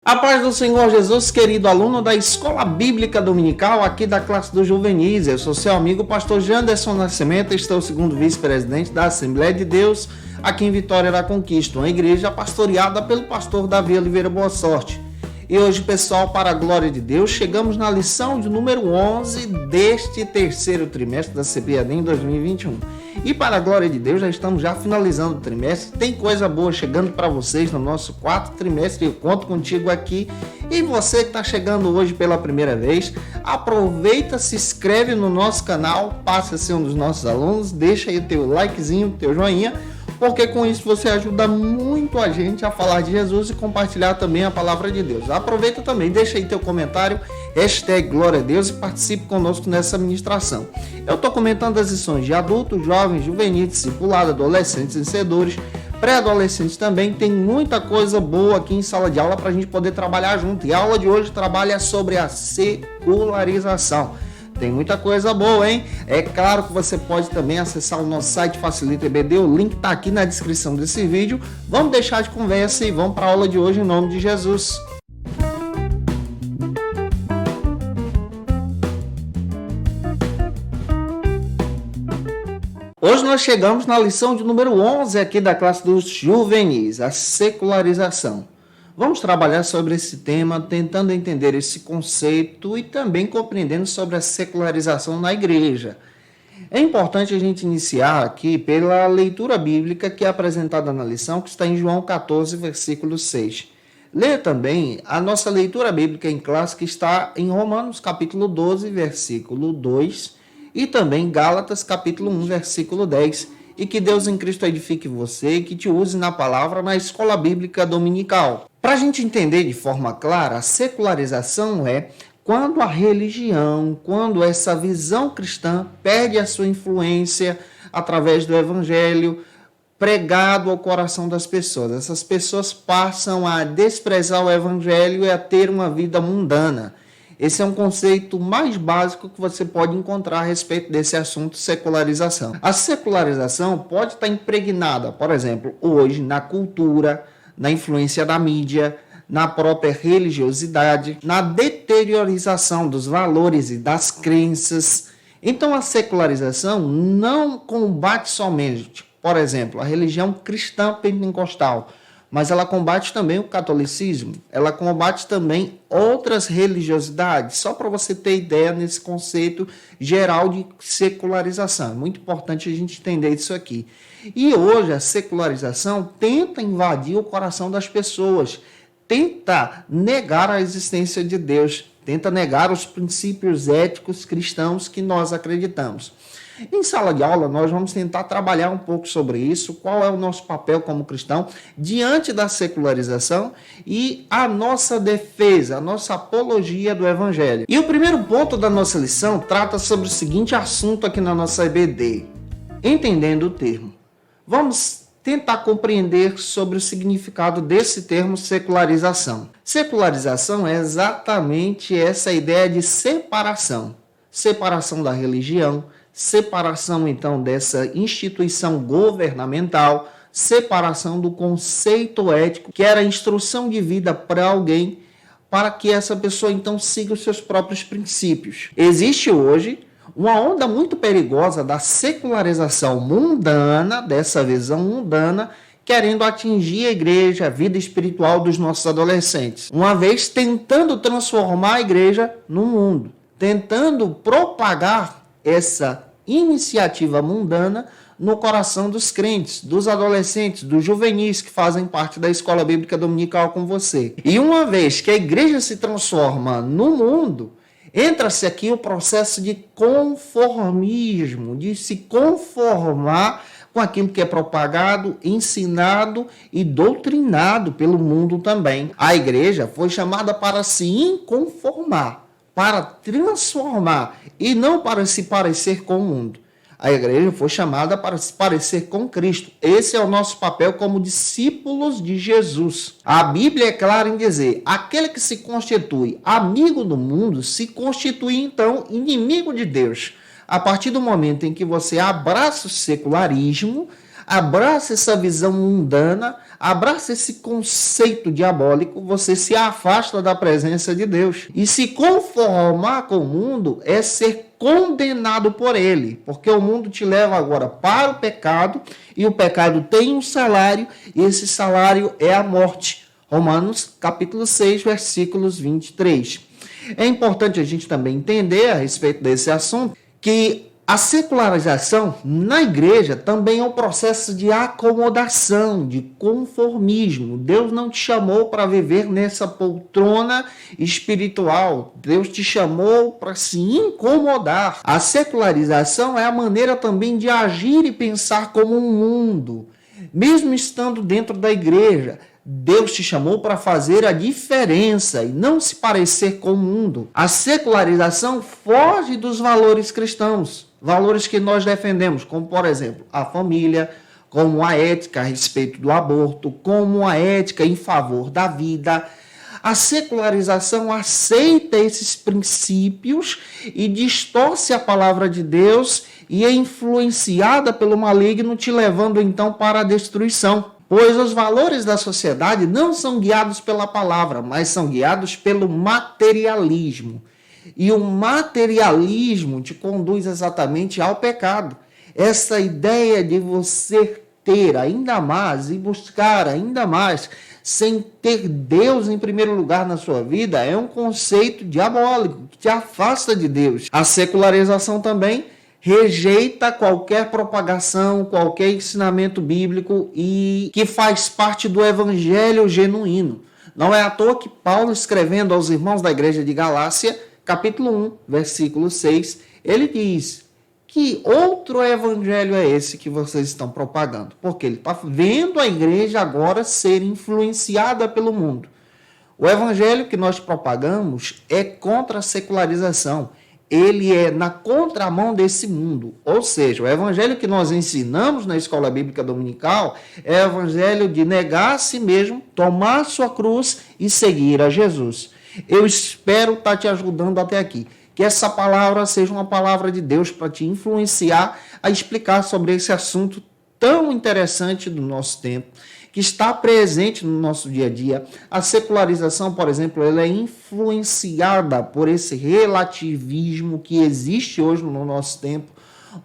A paz do Senhor Jesus, querido aluno da Escola Bíblica Dominical, aqui da classe dos juvenis. Eu sou seu amigo, pastor Janderson Nascimento, estou segundo vice-presidente da Assembleia de Deus, aqui em Vitória da Conquista, uma igreja pastoreada pelo pastor Davi Oliveira Boa Sorte. E hoje, pessoal, para a glória de Deus, chegamos na lição de número 11 deste terceiro trimestre da CBAD em 2021. E para a glória de Deus, já estamos finalizando o trimestre. Tem coisa boa chegando para vocês no nosso quarto trimestre. Eu conto contigo aqui. E você que está chegando hoje pela primeira vez, aproveita, se inscreve no nosso canal, passa a ser um dos nossos alunos, deixa aí o teu likezinho, o teu joinha, porque com isso você ajuda muito a gente a falar de Jesus e compartilhar também a palavra de Deus. Aproveita também, deixa aí teu comentário, #Glória a Deus e participe conosco nessa ministração. Eu estou comentando as lições de adultos, jovens, juvenis, discipulado, adolescentes, vencedores, pré-adolescentes também. Tem muita coisa boa aqui em sala de aula para a gente poder trabalhar junto. E a aula de hoje trabalha sobre a secularização. Tem muita coisa boa, hein? É claro que você pode também acessar o nosso site Facilita EBD, o link está aqui na descrição desse vídeo. Vamos deixar de conversa e vamos para a aula de hoje em nome de Jesus. Hoje nós chegamos na lição de número 11 aqui da classe dos juvenis, a secularização. Vamos trabalhar sobre esse tema, tentando entender esse conceito e também compreendendo sobre a secularização na igreja. É importante a gente iniciar aqui pela leitura bíblica que é apresentada na lição, que está em João 14, versículo 6. Leia também a nossa leitura bíblica em classe, que está em Romanos, capítulo 12, versículo 2, e também Gálatas, capítulo 1, versículo 10. E que Deus em Cristo edifique você e que te use na palavra na Escola Bíblica Dominical. Para a gente entender de forma clara, a secularização é quando a religião, quando essa visão cristã perde a sua influência através do evangelho pregado ao coração das pessoas. Essas pessoas passam a desprezar o evangelho e a ter uma vida mundana. Esse é um conceito mais básico que você pode encontrar a respeito desse assunto, secularização. A secularização pode estar impregnada, por exemplo, hoje na cultura, na influência da mídia, na própria religiosidade, na deteriorização dos valores e das crenças. Então a secularização não combate somente, por exemplo, a religião cristã pentecostal, mas ela combate também o catolicismo, ela combate também outras religiosidades, só para você ter ideia nesse conceito geral de secularização. É muito importante a gente entender isso aqui. E hoje a secularização tenta invadir o coração das pessoas, tenta negar a existência de Deus, tenta negar os princípios éticos cristãos que nós acreditamos. Em sala de aula, nós vamos tentar trabalhar um pouco sobre isso, qual é o nosso papel como cristão diante da secularização e a nossa defesa, a nossa apologia do evangelho. E o primeiro ponto da nossa lição trata sobre o seguinte assunto aqui na nossa EBD, entendendo o termo. Vamos tentar compreender sobre o significado desse termo secularização. Secularização é exatamente essa ideia de separação. Separação da religião, separação, então, dessa instituição governamental, separação do conceito ético, que era a instrução de vida para alguém, para que essa pessoa, então, siga os seus próprios princípios. Existe hoje uma onda muito perigosa da secularização mundana, dessa visão mundana, querendo atingir a igreja, a vida espiritual dos nossos adolescentes. Uma vez tentando transformar a igreja no mundo, tentando propagar essa iniciativa mundana no coração dos crentes, dos adolescentes, dos juvenis que fazem parte da Escola Bíblica Dominical com você. E uma vez que a igreja se transforma no mundo, entra-se aqui o processo de conformismo, de se conformar com aquilo que é propagado, ensinado e doutrinado pelo mundo também. A igreja foi chamada para se inconformar, para transformar e não para se parecer com o mundo. A igreja foi chamada para se parecer com Cristo. Esse é o nosso papel como discípulos de Jesus. A Bíblia é clara em dizer, aquele que se constitui amigo do mundo, se constitui então inimigo de Deus. A partir do momento em que você abraça o secularismo, abraça essa visão mundana, abraça esse conceito diabólico, você se afasta da presença de Deus. E se conformar com o mundo é ser condenado por ele, porque o mundo te leva agora para o pecado, e o pecado tem um salário, e esse salário é a morte. Romanos capítulo 6, versículos 23. É importante a gente também entender a respeito desse assunto que a secularização na igreja também é um processo de acomodação, de conformismo. Deus não te chamou para viver nessa poltrona espiritual. Deus te chamou para se incomodar. A secularização é a maneira também de agir e pensar como um mundo. Mesmo estando dentro da igreja, Deus te chamou para fazer a diferença e não se parecer com o mundo. A secularização foge dos valores cristãos. Valores que nós defendemos, como, por exemplo, a família, como a ética a respeito do aborto, como a ética em favor da vida. A secularização aceita esses princípios e distorce a palavra de Deus e é influenciada pelo maligno, te levando então para a destruição. Pois os valores da sociedade não são guiados pela palavra, mas são guiados pelo materialismo. E o materialismo te conduz exatamente ao pecado. Essa ideia de você ter ainda mais e buscar ainda mais, sem ter Deus em primeiro lugar na sua vida, é um conceito diabólico que te afasta de Deus. A secularização também rejeita qualquer propagação, qualquer ensinamento bíblico e que faz parte do evangelho genuíno. Não é à toa que Paulo, escrevendo aos irmãos da igreja de Galácia, capítulo 1, versículo 6, ele diz: que outro evangelho é esse que vocês estão propagando? Porque ele está vendo a igreja agora ser influenciada pelo mundo. O evangelho que nós propagamos é contra a secularização. Ele é na contramão desse mundo. Ou seja, o evangelho que nós ensinamos na escola bíblica dominical é o evangelho de negar a si mesmo, tomar sua cruz e seguir a Jesus. Eu espero estar te ajudando até aqui. Que essa palavra seja uma palavra de Deus para te influenciar a explicar sobre esse assunto tão interessante do nosso tempo, que está presente no nosso dia a dia. A secularização, por exemplo, ela é influenciada por esse relativismo que existe hoje no nosso tempo,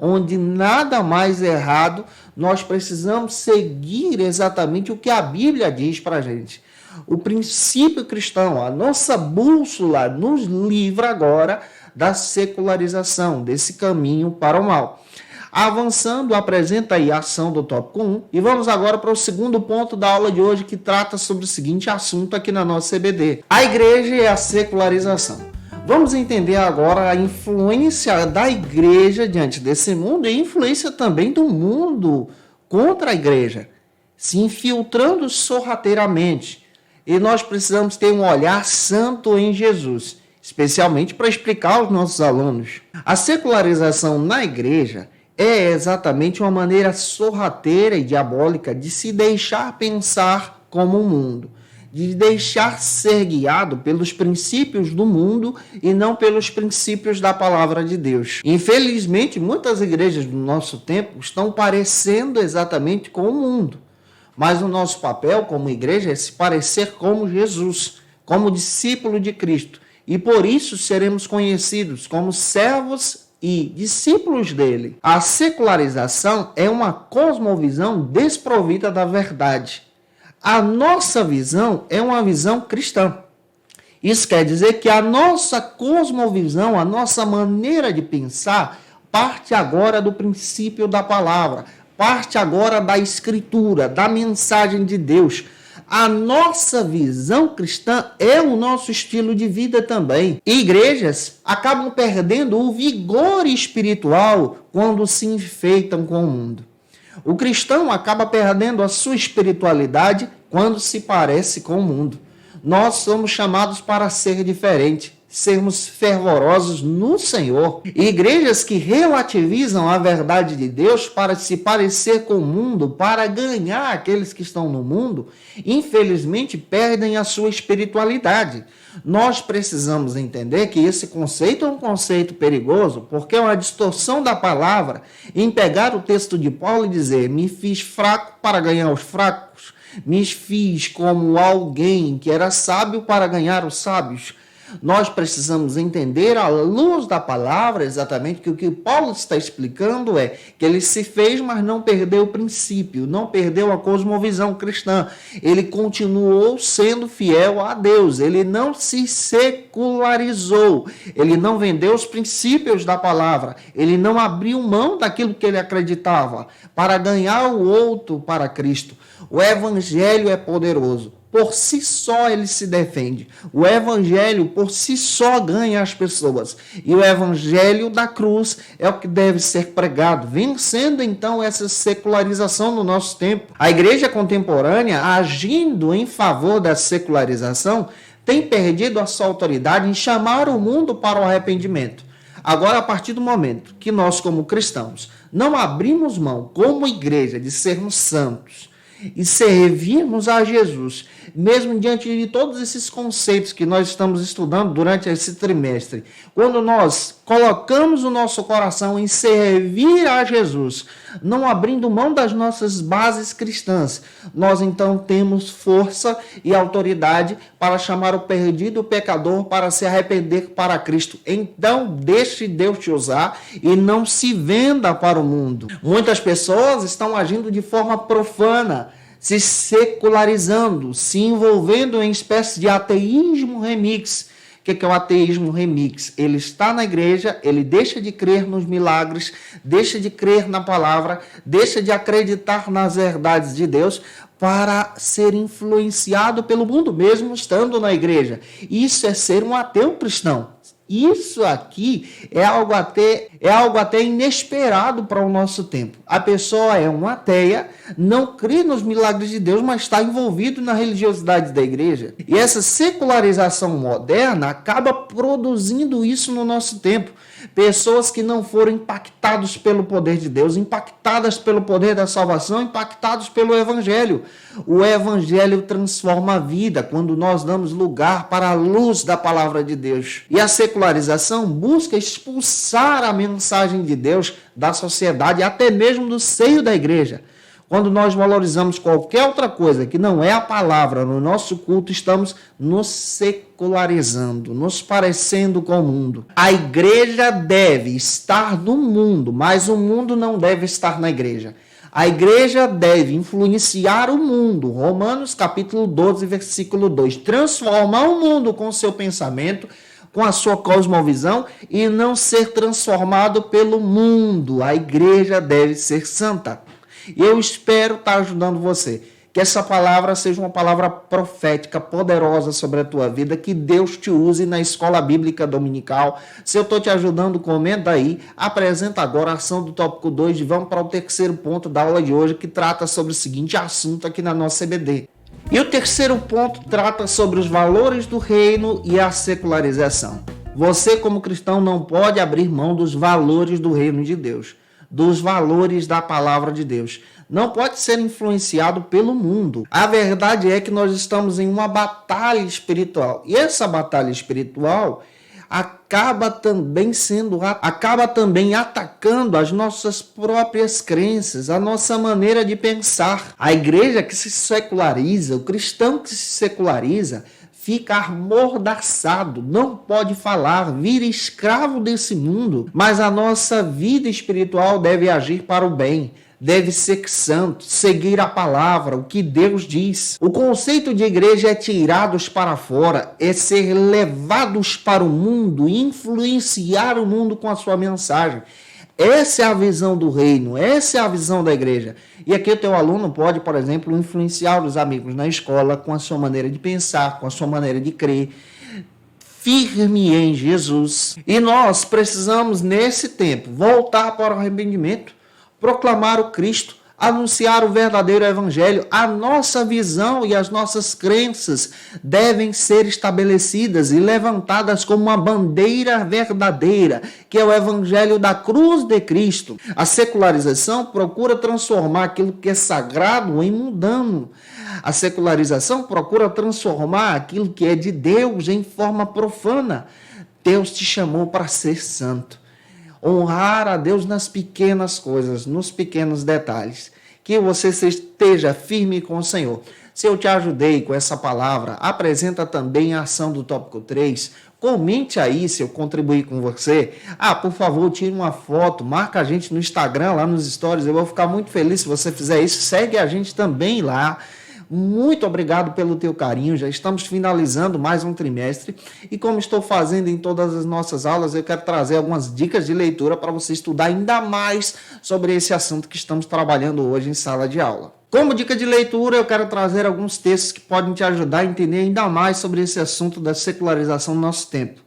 onde nada mais é errado, nós precisamos seguir exatamente o que a Bíblia diz para a gente. O princípio cristão, a nossa bússola, nos livra agora da secularização, desse caminho para o mal. Avançando, apresenta aí a ação do tópico 1 e vamos agora para o segundo ponto da aula de hoje, que trata sobre o seguinte assunto aqui na nossa CBD: a igreja e a secularização. Vamos entender agora a influência da igreja diante desse mundo e a influência também do mundo contra a igreja, se infiltrando sorrateiramente. E nós precisamos ter um olhar santo em Jesus, especialmente para explicar aos nossos alunos. A secularização na igreja é exatamente uma maneira sorrateira e diabólica de se deixar pensar como o mundo, de deixar ser guiado pelos princípios do mundo e não pelos princípios da palavra de Deus. Infelizmente, muitas igrejas do nosso tempo estão parecendo exatamente com o mundo, mas o nosso papel como igreja é se parecer como Jesus, como discípulo de Cristo, e por isso seremos conhecidos como servos e discípulos dele. A secularização é uma cosmovisão desprovida da verdade. A nossa visão é uma visão cristã. Isso quer dizer que a nossa cosmovisão, a nossa maneira de pensar, parte agora do princípio da palavra, parte agora da escritura, da mensagem de Deus. A nossa visão cristã é o nosso estilo de vida também. Igrejas acabam perdendo o vigor espiritual quando se enfeitam com o mundo. O cristão acaba perdendo a sua espiritualidade quando se parece com o mundo. Nós somos chamados para ser diferente, sermos fervorosos no Senhor. Igrejas que relativizam a verdade de Deus para se parecer com o mundo, para ganhar aqueles que estão no mundo, infelizmente perdem a sua espiritualidade. Nós precisamos entender que esse conceito é um conceito perigoso, porque é uma distorção da palavra em pegar o texto de Paulo e dizer: me fiz fraco para ganhar os fracos, me fiz como alguém que era sábio para ganhar os sábios. Nós precisamos entender, à luz da palavra, exatamente que o que Paulo está explicando é que ele se fez, mas não perdeu o princípio, não perdeu a cosmovisão cristã. Ele continuou sendo fiel a Deus, ele não se secularizou, ele não vendeu os princípios da palavra, ele não abriu mão daquilo que ele acreditava para ganhar o outro para Cristo. O evangelho é poderoso. Por si só ele se defende. O evangelho por si só ganha as pessoas. E o evangelho da cruz é o que deve ser pregado, vencendo então essa secularização no nosso tempo. A igreja contemporânea, agindo em favor da secularização, tem perdido a sua autoridade em chamar o mundo para o arrependimento. Agora, a partir do momento que nós, como cristãos, não abrimos mão, como igreja, de sermos santos, e servirmos a Jesus, mesmo diante de todos esses conceitos que nós estamos estudando durante esse trimestre, quando nós colocamos o nosso coração em servir a Jesus, não abrindo mão das nossas bases cristãs, nós então temos força e autoridade para chamar o perdido, o pecador, para se arrepender para Cristo. Então, deixe Deus te usar e não se venda para o mundo. Muitas pessoas estão agindo de forma profana, se secularizando, se envolvendo em espécie de ateísmo remix. O que é o ateísmo remix? Ele está na igreja, ele deixa de crer nos milagres, deixa de crer na palavra, deixa de acreditar nas verdades de Deus para ser influenciado pelo mundo, mesmo estando na igreja. Isso é ser um ateu cristão. Isso aqui é algo até inesperado para o nosso tempo. A pessoa é uma ateia, não crê nos milagres de Deus, mas está envolvido na religiosidade da igreja. E essa secularização moderna acaba produzindo isso no nosso tempo. Pessoas que não foram impactadas pelo poder de Deus, impactadas pelo poder da salvação, impactadas pelo Evangelho. O Evangelho transforma a vida quando nós damos lugar para a luz da palavra de Deus. E a secularização busca expulsar a mensagem de Deus da sociedade, até mesmo do seio da igreja. Quando nós valorizamos qualquer outra coisa que não é a palavra no nosso culto, estamos nos secularizando, nos parecendo com o mundo. A igreja deve estar no mundo, mas o mundo não deve estar na igreja. A igreja deve influenciar o mundo. Romanos capítulo 12, versículo 2. Transformar o mundo com o seu pensamento, com a sua cosmovisão e não ser transformado pelo mundo. A igreja deve ser santa. E eu espero estar ajudando você. Que essa palavra seja uma palavra profética, poderosa sobre a tua vida. Que Deus te use na escola bíblica dominical. Se eu estou te ajudando, comenta aí. Apresenta agora a ação do tópico 2 e vamos para o terceiro ponto da aula de hoje, que trata sobre o seguinte assunto aqui na nossa CBD. E o terceiro ponto trata sobre os valores do reino e a secularização. Você, como cristão, não pode abrir mão dos valores do reino de Deus, dos valores da palavra de Deus. Não pode ser influenciado pelo mundo. A verdade é que nós estamos em uma batalha espiritual. E essa batalha espiritual acaba também atacando as nossas próprias crenças, a nossa maneira de pensar. A igreja que se seculariza, o cristão que se seculariza, fica amordaçado, não pode falar, vira escravo desse mundo. Mas a nossa vida espiritual deve agir para o bem, deve ser santo, seguir a palavra, o que Deus diz. O conceito de igreja é tirados para fora, é ser levados para o mundo, influenciar o mundo com a sua mensagem. Essa é a visão do reino, essa é a visão da igreja. E aqui o teu aluno pode, por exemplo, influenciar os amigos na escola com a sua maneira de pensar, com a sua maneira de crer, firme em Jesus. E nós precisamos, nesse tempo, voltar para o arrependimento, proclamar o Cristo, anunciar o verdadeiro evangelho. A nossa visão e as nossas crenças devem ser estabelecidas e levantadas como uma bandeira verdadeira, que é o evangelho da cruz de Cristo. A secularização procura transformar aquilo que é sagrado em mundano. A secularização procura transformar aquilo que é de Deus em forma profana. Deus te chamou para ser santo. Honrar a Deus nas pequenas coisas, nos pequenos detalhes. Que você esteja firme com o Senhor. Se eu te ajudei com essa palavra, apresenta também a ação do tópico 3. Comente aí se eu contribuí com você. Por favor, tire uma foto, marca a gente no Instagram, lá nos stories. Eu vou ficar muito feliz se você fizer isso. Segue a gente também lá. Muito obrigado pelo teu carinho, já estamos finalizando mais um trimestre e como estou fazendo em todas as nossas aulas, eu quero trazer algumas dicas de leitura para você estudar ainda mais sobre esse assunto que estamos trabalhando hoje em sala de aula. Como dica de leitura, eu quero trazer alguns textos que podem te ajudar a entender ainda mais sobre esse assunto da secularização do nosso tempo.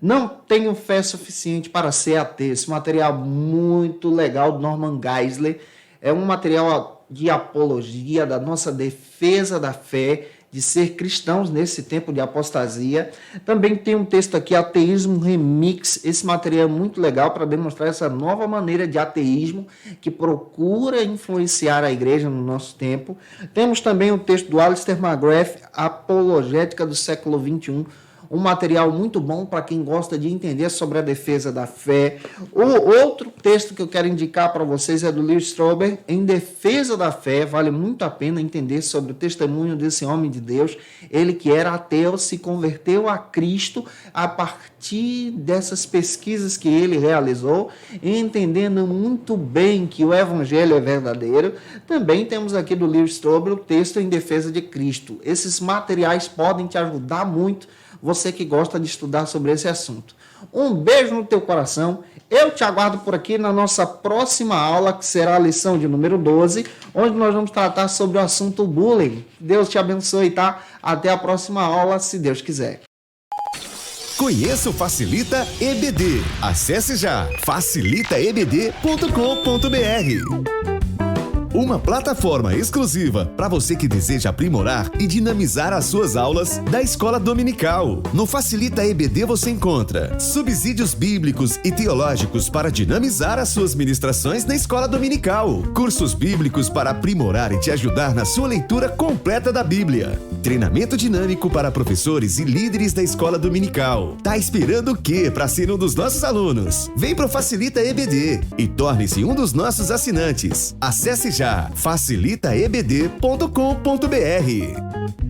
Não tenho fé suficiente para ser ateu. Esse material muito legal do Norman Geisler é um material de apologia, da nossa defesa da fé, de ser cristãos nesse tempo de apostasia. Também tem um texto aqui, Ateísmo Remix. Esse material é muito legal para demonstrar essa nova maneira de ateísmo que procura influenciar a igreja no nosso tempo. Temos também o texto do Alistair McGrath, Apologética do século XXI, um material muito bom para quem gosta de entender sobre a defesa da fé. O outro texto que eu quero indicar para vocês é do Lewis Strauber, Em Defesa da Fé. Vale muito a pena entender sobre o testemunho desse homem de Deus. Ele que era ateu, se converteu a Cristo a partir dessas pesquisas que ele realizou, entendendo muito bem que o evangelho é verdadeiro. Também temos aqui do Lewis Strauber o texto Em Defesa de Cristo. Esses materiais podem te ajudar muito, você que gosta de estudar sobre esse assunto. Um beijo no teu coração. Eu te aguardo por aqui na nossa próxima aula, que será a lição de número 12, onde nós vamos tratar sobre o assunto bullying. Deus te abençoe, tá? Até a próxima aula, se Deus quiser. Conheça o Facilita EBD. Acesse já facilitaebd.com.br. Uma plataforma exclusiva para você que deseja aprimorar e dinamizar as suas aulas da escola dominical. No Facilita EBD você encontra subsídios bíblicos e teológicos para dinamizar as suas ministrações na escola dominical, cursos bíblicos para aprimorar e te ajudar na sua leitura completa da Bíblia, treinamento dinâmico para professores e líderes da escola dominical. Tá esperando o quê para ser um dos nossos alunos? Vem pro Facilita EBD e torne-se um dos nossos assinantes. Acesse já facilitaebd.com.br.